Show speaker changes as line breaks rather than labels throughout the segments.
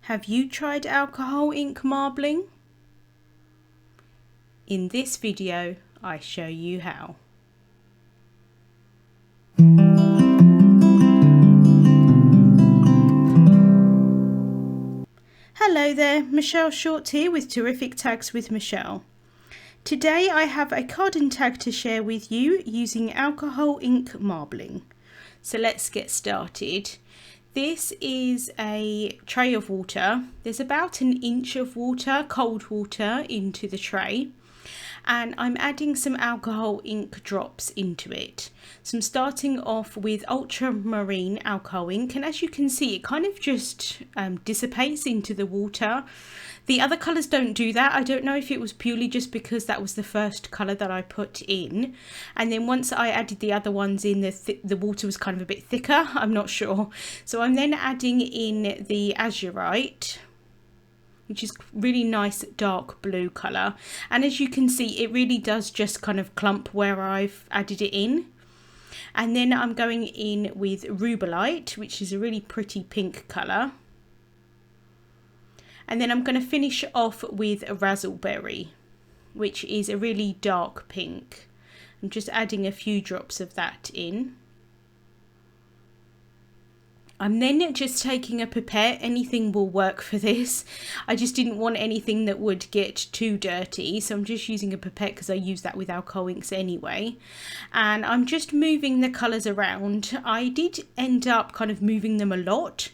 Have you tried alcohol ink marbling? In this video, I show you how. Hello there, Michelle Short here with Terrific Tags with Michelle. Today I have a card and tag to share with you using alcohol ink marbling. So let's get started. This is a tray of water. There's about an inch of water, cold water, into the tray. And I'm adding some alcohol ink drops into it. So I'm starting off with Ultramarine Alcohol Ink, and as you can see, it kind of just dissipates into the water. The other colours don't do that. I don't know if it was purely just because that was the first colour that I put in, and then once I added the other ones in, the water was kind of a bit thicker. I'm not sure. So I'm then adding in the Azurite, which is really nice dark blue colour, and as you can see it really does just kind of clump where I've added it in. And then I'm going in with Rubellite, which is a really pretty pink colour, and then I'm going to finish off with Razzleberry, which is a really dark pink. I'm just adding a few drops of that in. I'm then just taking a pipette. Anything will work for this. I just didn't want anything that would get too dirty, so I'm just using a pipette because I use that with alcohol inks anyway. And I'm just moving the colours around. I did end up kind of moving them a lot.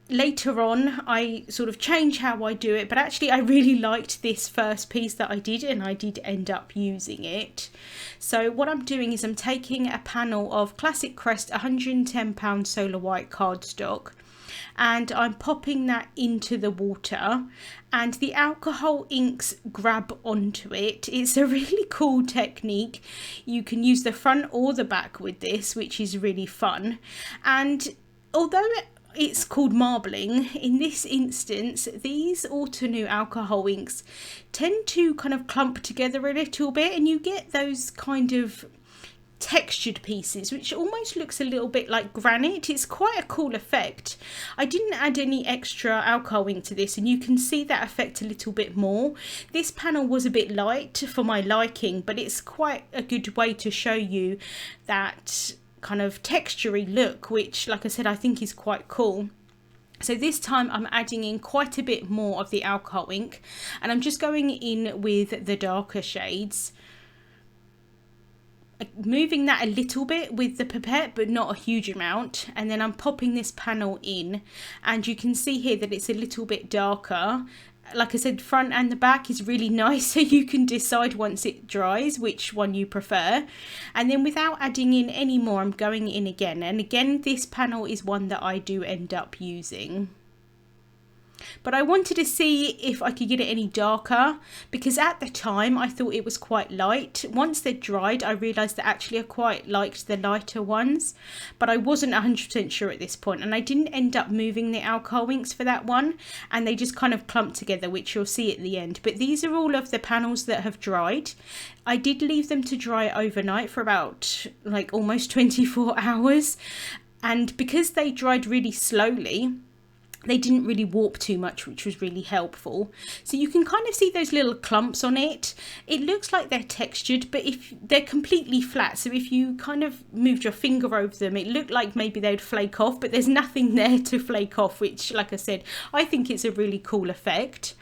Later on I sort of change how I do it, but actually I really liked this first piece that I did, and I did end up using it. So what I'm doing is I'm taking a panel of Classic Crest 110 solar white cardstock, and I'm popping that into the water, and the alcohol inks grab onto it. It's a really cool technique. You can use the front or the back with this, which is really fun. And although it's called marbling, in this instance these Altenew alcohol inks tend to kind of clump together a little bit, and you get those kind of textured pieces which almost looks a little bit like granite. It's quite a cool effect. I didn't add any extra alcohol ink to this, and you can see that effect a little bit more. This panel was a bit light for my liking, but it's quite a good way to show you that kind of textury look, which, like I said, I think is quite cool. So this time I'm adding in quite a bit more of the alcohol ink, and I'm just going in with the darker shades, moving that a little bit with the pipette but not a huge amount, and then I'm popping this panel in, and you can see here that it's a little bit darker. Like I said, front and the back is really nice, so you can decide once it dries which one you prefer. And then without adding in any more, I'm going in again, and again this panel is one that I do end up using. But I wanted to see if I could get it any darker, because at the time I thought it was quite light. Once they're dried I realised that actually I quite liked the lighter ones, but I wasn't 100% sure at this point, and I didn't end up moving the alcohol inks for that one, and they just kind of clumped together, which you'll see at the end. But these are all of the panels that have dried. I did leave them to dry overnight for about like almost 24 hours, and because they dried really slowly they didn't really warp too much, which was really helpful. So you can kind of see those little clumps on it. It looks like they're textured, but if they're completely flat, so if you kind of moved your finger over them, it looked like maybe they'd flake off, but there's nothing there to flake off, which, like I said, I think it's a really cool effect.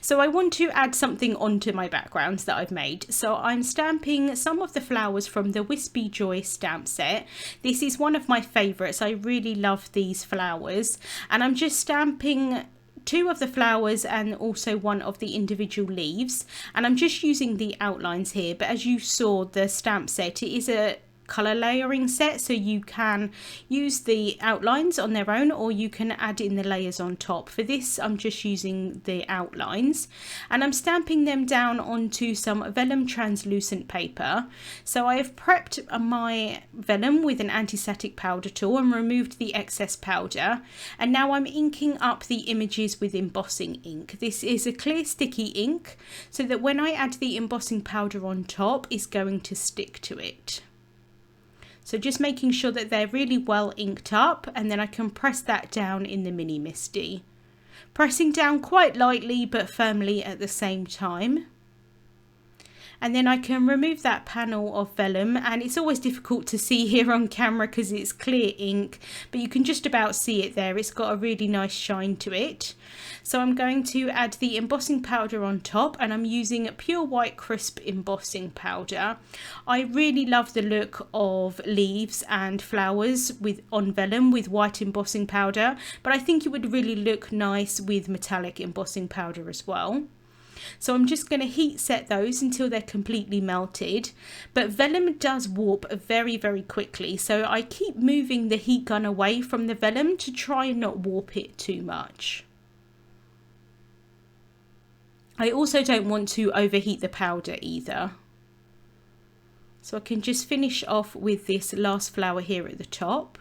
So I want to add something onto my backgrounds that I've made. So I'm stamping some of the flowers from the Wispy Joy Stamp Set. This is one of my favourites. I really love these flowers, and I'm just stamping two of the flowers and also one of the individual leaves, and I'm just using the outlines here. But as you saw, the stamp set, it is a colour layering set, so you can use the outlines on their own, or you can add in the layers on top. For this I'm just using the outlines, and I'm stamping them down onto some vellum translucent paper. So I have prepped my vellum with an anti-static powder tool and removed the excess powder, and now I'm inking up the images with embossing ink. This is a clear sticky ink, so that when I add the embossing powder on top, it's going to stick to it. So just making sure that they're really well inked up, and then I can press that down in the mini MISTI. pressing down quite lightly but firmly at the same time. And then I can remove that panel of vellum, and it's always difficult to see here on camera because it's clear ink, but you can just about see it there. It's got a really nice shine to it. So I'm going to add the embossing powder on top, and I'm using pure white crisp embossing powder. I really love the look of leaves and flowers on vellum with white embossing powder, but I think it would really look nice with metallic embossing powder as well. So I'm just going to heat set those until they're completely melted, but vellum does warp very, very quickly, so I keep moving the heat gun away from the vellum to try and not warp it too much. I also don't want to overheat the powder either. So I can just finish off with this last flower here at the top.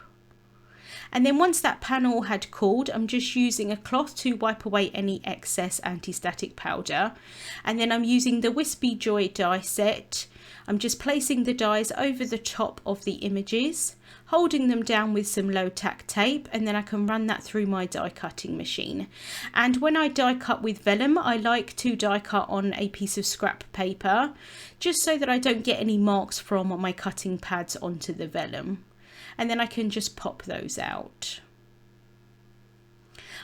And then once that panel had cooled, I'm just using a cloth to wipe away any excess anti-static powder. And then I'm using the Wispy Joy Die Set. I'm just placing the dies over the top of the images, holding them down with some low tack tape, and then I can run that through my die cutting machine. And when I die cut with vellum, I like to die cut on a piece of scrap paper, just so that I don't get any marks from my cutting pads onto the vellum. And then I can just pop those out.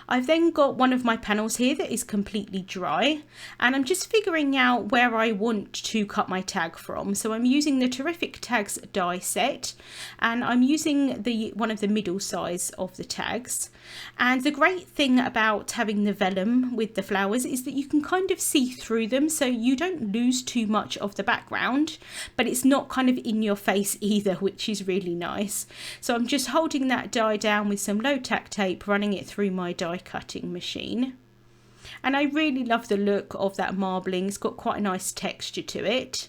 I've then got one of my panels here that is completely dry, and I'm just figuring out where I want to cut my tag from. So I'm using the Terrific Tags die set, and I'm using one of the middle size of the tags. And the great thing about having the vellum with the flowers is that you can kind of see through them, so you don't lose too much of the background, but it's not kind of in your face either, which is really nice. So I'm just holding that die down with some low tack tape, running it through my die cutting machine. And I really love the look of that marbling. It's got quite a nice texture to it.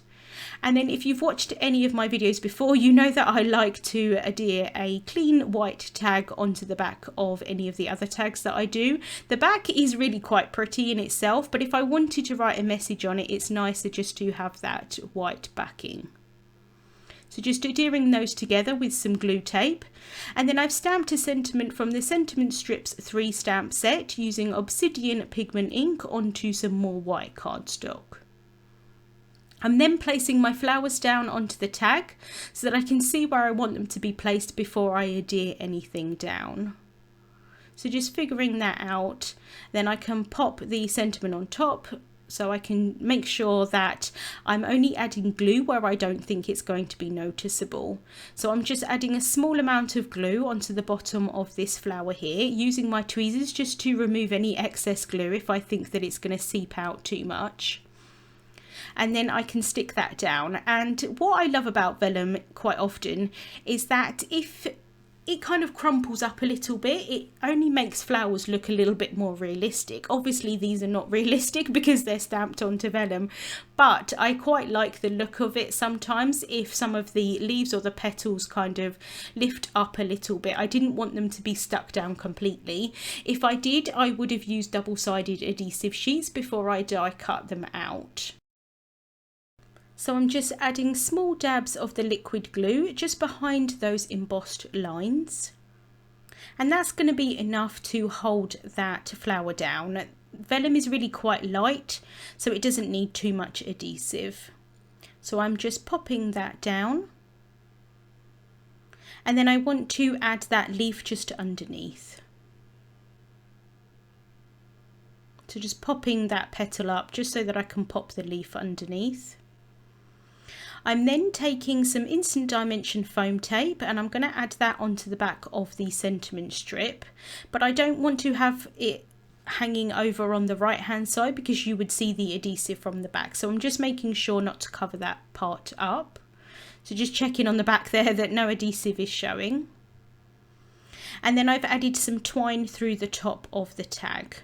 And then if you've watched any of my videos before, you know that I like to adhere a clean white tag onto the back of any of the other tags that I do. The back is really quite pretty in itself, but if I wanted to write a message on it, it's nicer just to have that white backing. So just adhering those together with some glue tape. And then I've stamped a sentiment from the Sentiment Strips 3 stamp set using Obsidian pigment ink onto some more white cardstock. I'm then placing my flowers down onto the tag so that I can see where I want them to be placed before I adhere anything down. So just figuring that out, then I can pop the sentiment on top, so I can make sure that I'm only adding glue where I don't think it's going to be noticeable. So I'm just adding a small amount of glue onto the bottom of this flower here, using my tweezers just to remove any excess glue if I think that it's going to seep out too much. And then I can stick that down. And what I love about vellum quite often is that if it kind of crumples up a little bit, it only makes flowers look a little bit more realistic. Obviously these are not realistic because they're stamped onto vellum, but I quite like the look of it sometimes if some of the leaves or the petals kind of lift up a little bit. I didn't want them to be stuck down completely. If I did, I would have used double-sided adhesive sheets before I die cut them out. So I'm just adding small dabs of the liquid glue just behind those embossed lines. And that's going to be enough to hold that flower down. Vellum is really quite light, so it doesn't need too much adhesive. So I'm just popping that down. And then I want to add that leaf just underneath. So just popping that petal up just so that I can pop the leaf underneath. I'm then taking some Instant Dimension foam tape and I'm going to add that onto the back of the sentiment strip, but I don't want to have it hanging over on the right hand side because you would see the adhesive from the back, so I'm just making sure not to cover that part up. So just checking on the back there that no adhesive is showing. And then I've added some twine through the top of the tag.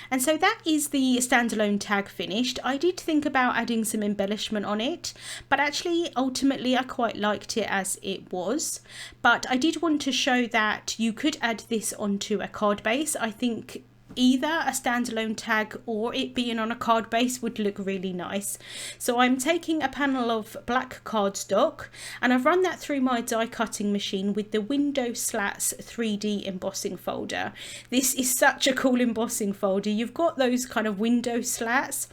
And so that is the standalone tag finished. I did think about adding some embellishment on it, but actually ultimately I quite liked it as it was. But I did want to show that you could add this onto a card base. I think either a standalone tag or it being on a card base would look really nice. So I'm taking a panel of black cardstock and I've run that through my die cutting machine with the Window Slats 3D embossing folder. This is such a cool embossing folder. You've got those kind of window slats,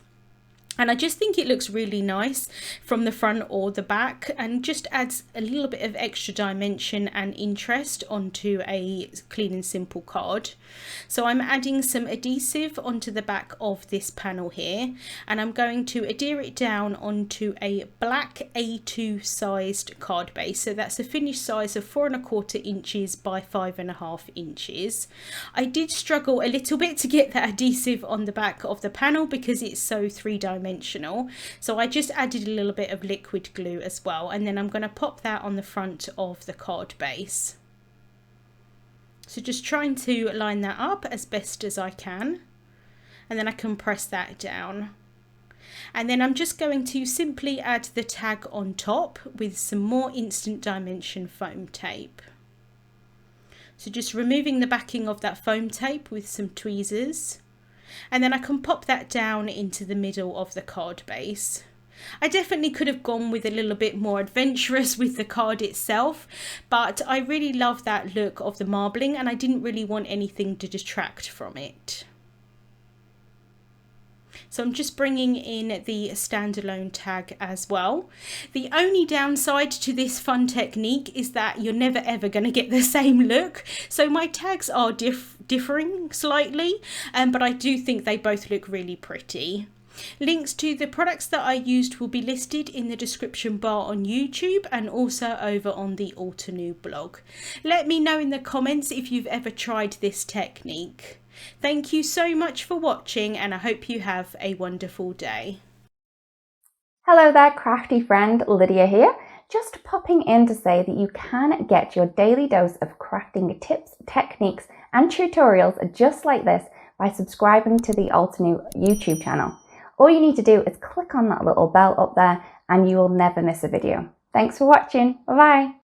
and I just think it looks really nice from the front or the back, and just adds a little bit of extra dimension and interest onto a clean and simple card. So I'm adding some adhesive onto the back of this panel here, and I'm going to adhere it down onto a black A2 sized card base. So that's a finished size of 4¼ inches by 5½ inches. I did struggle a little bit to get that adhesive on the back of the panel because it's so three-dimensional. So I just added a little bit of liquid glue as well, and then I'm going to pop that on the front of the card base. So just trying to line that up as best as I can, and then I can press that down. And then I'm just going to simply add the tag on top with some more instant dimension foam tape. So just removing the backing of that foam tape with some tweezers. And then I can pop that down into the middle of the card base. I definitely could have gone with a little bit more adventurous with the card itself, but I really love that look of the marbling and I didn't really want anything to detract from it. So I'm just bringing in the standalone tag as well. The only downside to this fun technique is that you're never ever going to get the same look. So my tags are differing slightly, but I do think they both look really pretty. Links to the products that I used will be listed in the description bar on YouTube and also over on the Altenew blog. Let me know in the comments if you've ever tried this technique. Thank you so much for watching, and I hope you have a wonderful day.
Hello there, crafty friend, Lydia here. Just popping in to say that you can get your daily dose of crafting tips, techniques and tutorials just like this by subscribing to the Altenew YouTube channel. All you need to do is click on that little bell up there and you will never miss a video. Thanks for watching. Bye bye.